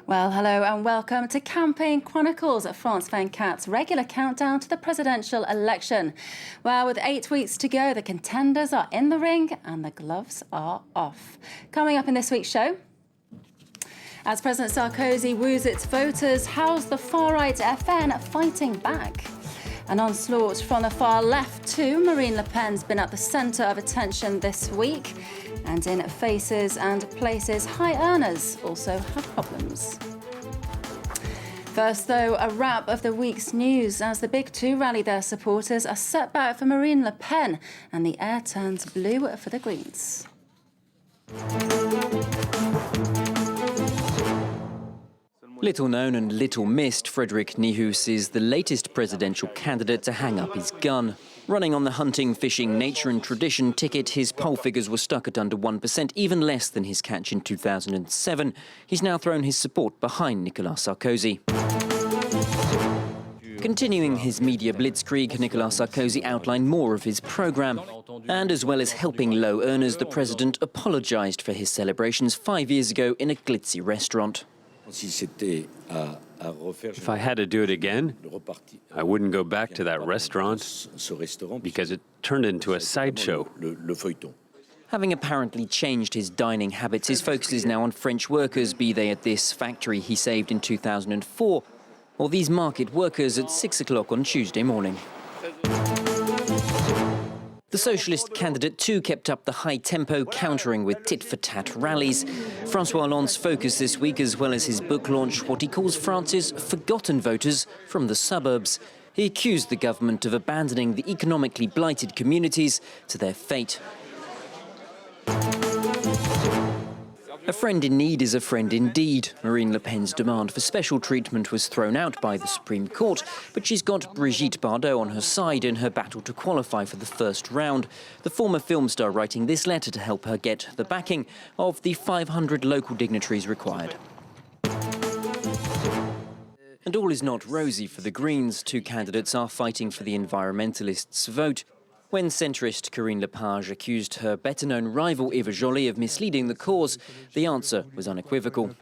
Well, hello and welcome to Campaign Chronicles, France 24's regular countdown to the presidential election. Well, with 8 weeks to go, the contenders are in the ring and the gloves are off. Coming up in this week's show, as President Sarkozy woos its voters, how's the far-right FN fighting back? An onslaught from the far left too. Marine Le Pen's been at the centre of attention this week. And in faces and places, high earners also have problems. First, though, a wrap of the week's news as the Big Two rally their supporters. A setback for Marine Le Pen, and the air turns blue for the Greens. Little known and little missed, Frédéric Nihus is the latest presidential candidate to hang up his gun. Running on the hunting, fishing, nature and tradition ticket, his poll figures were stuck at under 1%, even less than his catch in 2007. He's now thrown his support behind Nicolas Sarkozy. Continuing his media blitzkrieg, Nicolas Sarkozy outlined more of his programme. And as well as helping low earners, the president apologised for his celebrations 5 years ago in a glitzy restaurant. If I had to do it again, I wouldn't go back to that restaurant because it turned into a sideshow. Having apparently changed his dining habits, his focus is now on French workers, be they at this factory he saved in 2004, or these market workers at 6 o'clock on Tuesday morning. The socialist candidate too kept up the high tempo, countering with tit-for-tat rallies. François Hollande's focus this week, as well as his book launch, what he calls France's forgotten voters from the suburbs. He accused the government of abandoning the economically blighted communities to their fate. A friend in need is a friend indeed. Marine Le Pen's demand for special treatment was thrown out by the Supreme Court, but she's got Brigitte Bardot on her side in her battle to qualify for the first round. The former film star writing this letter to help her get the backing of the 500 local dignitaries required. And all is not rosy for the Greens. Two candidates are fighting for the environmentalists' vote. When centrist Corinne Lepage accused her better-known rival Eva Joly of misleading the cause, the answer was unequivocal.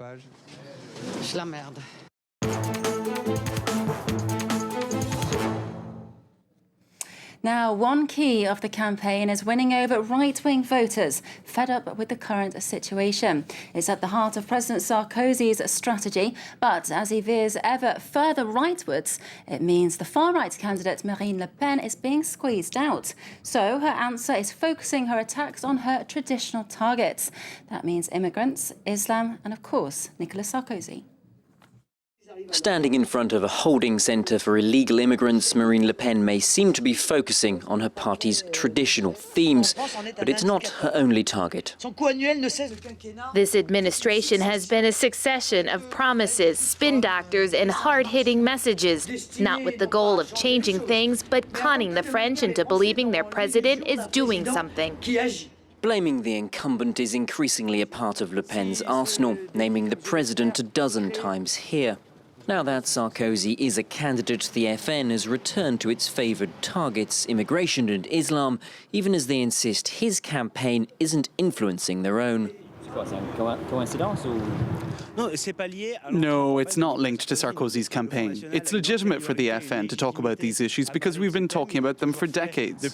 Now, one key of the campaign is winning over right-wing voters fed up with the current situation. It's at the heart of President Sarkozy's strategy, but as he veers ever further rightwards, it means the far-right candidate Marine Le Pen is being squeezed out. So her answer is focusing her attacks on her traditional targets. That means immigrants, Islam and, of course, Nicolas Sarkozy. Standing in front of a holding centre for illegal immigrants, Marine Le Pen may seem to be focusing on her party's traditional themes, but it's not her only target. This administration has been a succession of promises, spin doctors and hard-hitting messages, not with the goal of changing things, but conning the French into believing their president is doing something. Blaming the incumbent is increasingly a part of Le Pen's arsenal, naming the president a dozen times here. Now that Sarkozy is a candidate, the FN has returned to its favoured targets, immigration and Islam, even as they insist his campaign isn't influencing their own. No, it's not linked to Sarkozy's campaign. It's legitimate for the FN to talk about these issues because we've been talking about them for decades.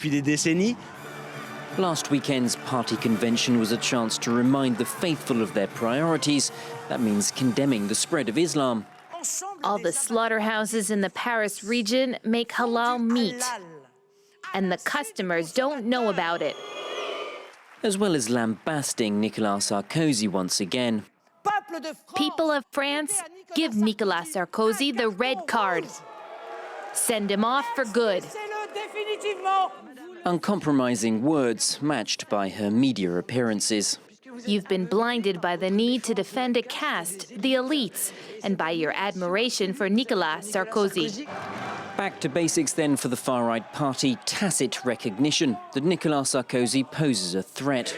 Last weekend's party convention was a chance to remind the faithful of their priorities. That means condemning the spread of Islam. All the slaughterhouses in the Paris region make halal meat, and the customers don't know about it. As well as lambasting Nicolas Sarkozy once again. People of France, give Nicolas Sarkozy the red card. Send him off for good. Uncompromising words matched by her media appearances. You've been blinded by the need to defend a caste, the elites, and by your admiration for Nicolas Sarkozy. Back to basics then for the far-right party, tacit recognition that Nicolas Sarkozy poses a threat.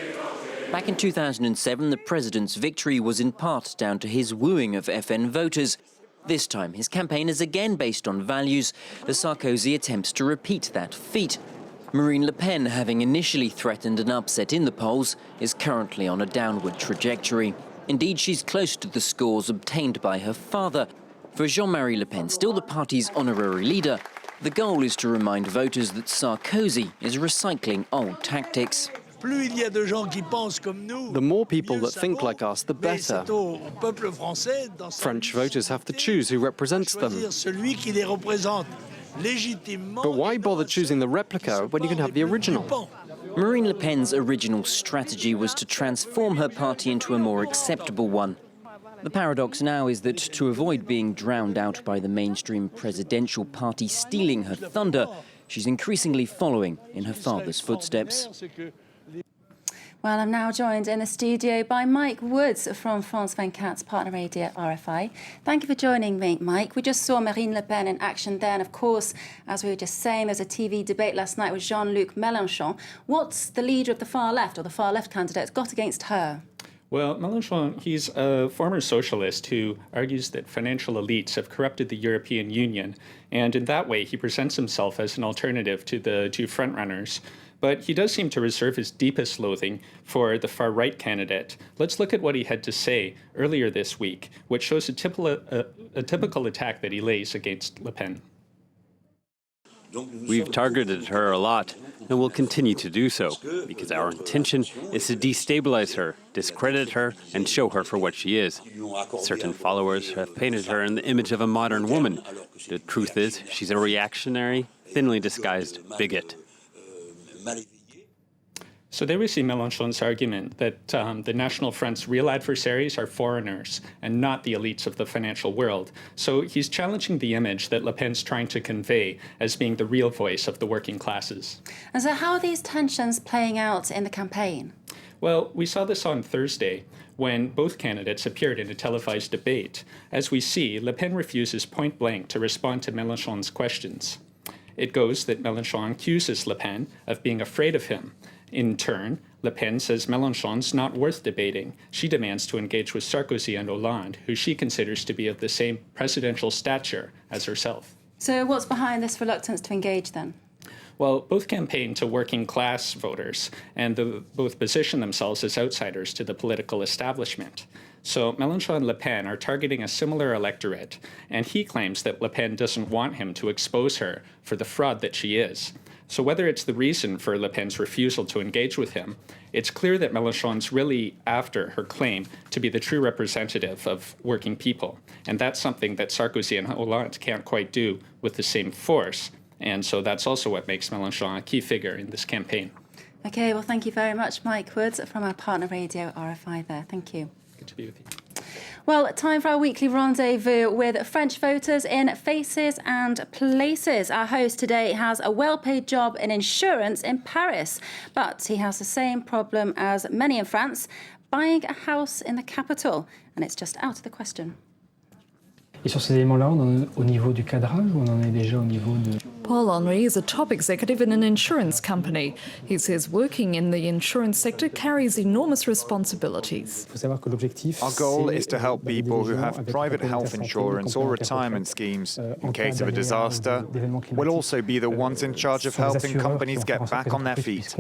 Back in 2007, the president's victory was in part down to his wooing of FN voters. This time, his campaign is again based on values, as Sarkozy attempts to repeat that feat. Marine Le Pen, having initially threatened an upset in the polls, is currently on a downward trajectory. Indeed, she's close to the scores obtained by her father. For Jean-Marie Le Pen, still the party's honorary leader, the goal is to remind voters that Sarkozy is recycling old tactics. The more people that think like us, the better. French voters have to choose who represents them. But why bother choosing the replica when you can have the original? Marine Le Pen's original strategy was to transform her party into a more acceptable one. The paradox now is that to avoid being drowned out by the mainstream presidential party stealing her thunder, she's increasingly following in her father's footsteps. Well, I'm now joined in the studio by Mike Woods from France 24's partner radio RFI. Thank you for joining me, Mike. We just saw Marine Le Pen in action there, and of course, as we were just saying, there's a TV debate last night with Jean-Luc Mélenchon. What's the leader of the far left, or the far left candidate, got against her? Well, Mélenchon, he's a former socialist who argues that financial elites have corrupted the European Union, and in that way he presents himself as an alternative to the two frontrunners. But he does seem to reserve his deepest loathing for the far-right candidate. Let's look at what he had to say earlier this week, which shows a typical attack that he lays against Le Pen. We've targeted her a lot, and will continue to do so, because our intention is to destabilize her, discredit her, and show her for what she is. Certain followers have painted her in the image of a modern woman. The truth is, she's a reactionary, thinly disguised bigot. So there we see Mélenchon's argument that the National Front's real adversaries are foreigners and not the elites of the financial world. So he's challenging the image that Le Pen's trying to convey as being the real voice of the working classes. And so how are these tensions playing out in the campaign? Well, we saw this on Thursday when both candidates appeared in a televised debate. As we see, Le Pen refuses point blank to respond to Mélenchon's questions. It goes that Mélenchon accuses Le Pen of being afraid of him. In turn, Le Pen says Mélenchon's not worth debating. She demands to engage with Sarkozy and Hollande, who she considers to be of the same presidential stature as herself. So what's behind this reluctance to engage then? Well, both campaign to working class voters and both position themselves as outsiders to the political establishment. So Mélenchon and Le Pen are targeting a similar electorate, and he claims that Le Pen doesn't want him to expose her for the fraud that she is. So whether it's the reason for Le Pen's refusal to engage with him, it's clear that Mélenchon's really after her claim to be the true representative of working people. And that's something that Sarkozy and Hollande can't quite do with the same force. And so that's also what makes Mélenchon a key figure in this campaign. OK, well, thank you very much, Mike Woods, from our partner radio RFI there. Thank you. Good to be with you. Well, time for our weekly rendezvous with French voters in Faces and Places. Our host today has a well-paid job in insurance in Paris, but he has the same problem as many in France, buying a house in the capital, and it's just out of the question. Et sur ces éléments-là, on en est au niveau du cadrage ou on en est déjà au niveau de... Paul Henry is a top executive in an insurance company. He says working in the insurance sector carries enormous responsibilities. Our goal is to help people who have private health insurance or retirement schemes in case of a disaster. We'll also be the ones in charge of helping companies get back on their feet.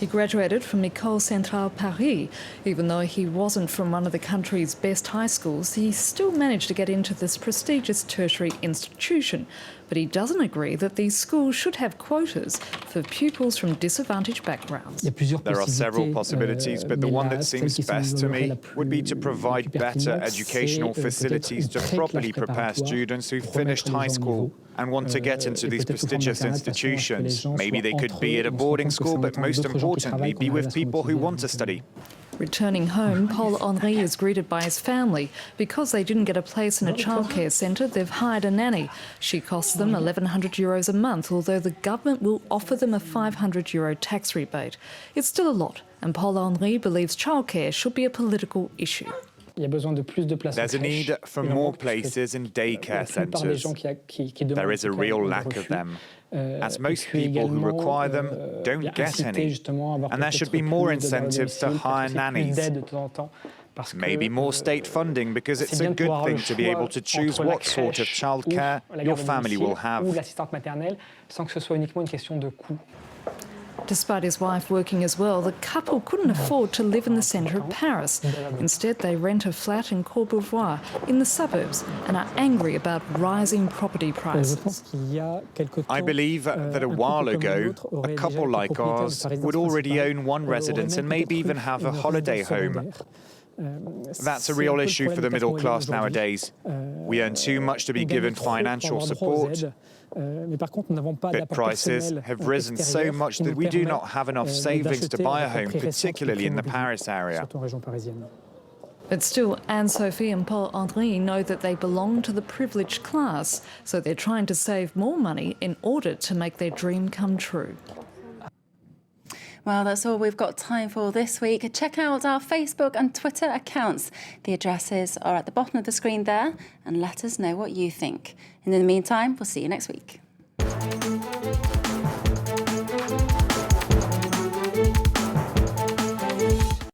He graduated from École Centrale Paris. Even though he wasn't from one of the country's best high schools, he still managed to get into this prestigious tertiary institution. But he doesn't agree that these schools should have quotas for pupils from disadvantaged backgrounds. There are several possibilities, but the one that seems best to me would be to provide better educational facilities to properly prepare students who've finished high school and want to get into these prestigious institutions. Maybe they could be at a boarding school, but most importantly, be with people who want to study. Returning home, Paul Henry is greeted by his family. Because they didn't get a place in a childcare centre, they've hired a nanny. She costs them €1,100 a month, although the government will offer them a €500 tax rebate. It's still a lot, and Paul Henry believes childcare should be a political issue. There's a need for more places in daycare centres. There is a real lack of them, as most people who require them don't get any. And there should be more incentives to hire nannies. Maybe more state funding, because it's a good thing to be able to choose what sort of childcare your family will have. Despite his wife working as well, the couple couldn't afford to live in the centre of Paris. Instead, they rent a flat in Courbevoie in the suburbs and are angry about rising property prices. I believe that a while ago, a couple like ours would already own one residence and maybe even have a holiday home. That's a real issue for the middle class nowadays. We earn too much to be given financial support. But prices have risen so much that we do not have enough savings to buy a home, particularly in the Paris area. But still, Anne-Sophie and Paul-Henri know that they belong to the privileged class, so they're trying to save more money in order to make their dream come true. Well, that's all we've got time for this week. Check out our Facebook and Twitter accounts. The addresses are at the bottom of the screen there, and let us know what you think. And in the meantime, we'll see you next week.